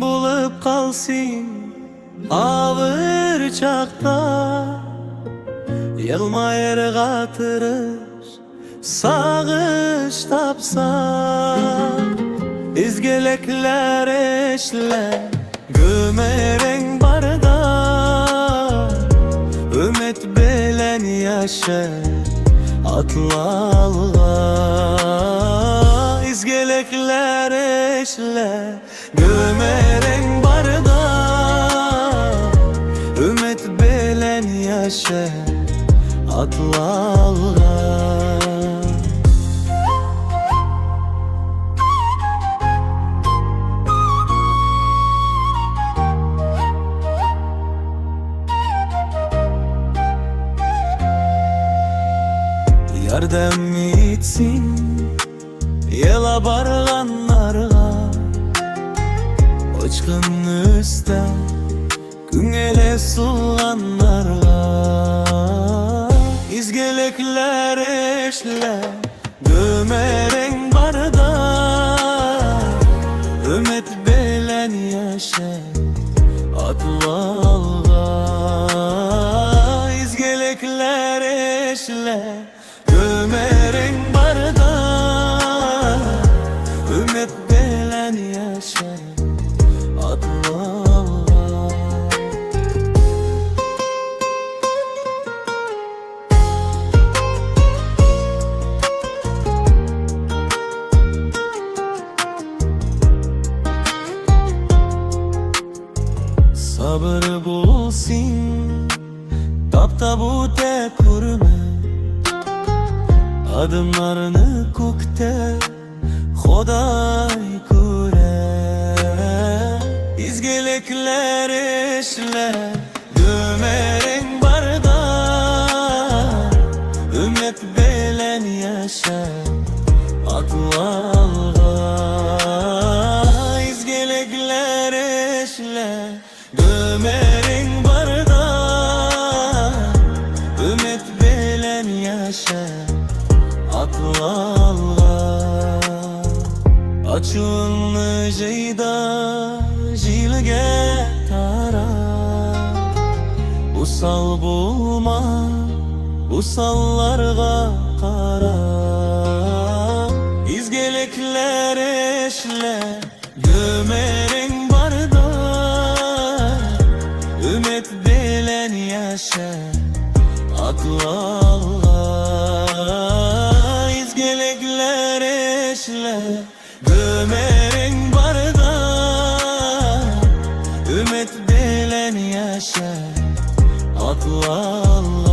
bulup kalsın ağır çakta. Yılmayır katırır sağış tapsa. İzgelekler eşle gömeren barda. Ümit belen yaşa atlalga. İzgelekler eşle gömeren barda. Ümit belen yaşa atlalga. Yardam etsin yela barganlarga. Uçkun üstte küngele suğanlarga. İzgelekler eşle gömeren barda. Ümit belen yaşa atlalga. İzgelekler eşle gömeren barda. Ümit belen yaşa atlalga. Sabır bulsun taptabute kurme. Adımlarını kukte Xoday kure. İzgelekler eşle gömeren barda. Ümit belen yaşa atlalga. İzgelekler eşle gömeren barda. Ümit belen yaşa atlalga. Açığını jeyda jilge tara. Usal bulma usallarga kara. İzgelekler eşle gömeren barda. Ümit belen yaşa atlalga. İzgelekler eşle gömeren barda. Ümit belen yaşa atlalga.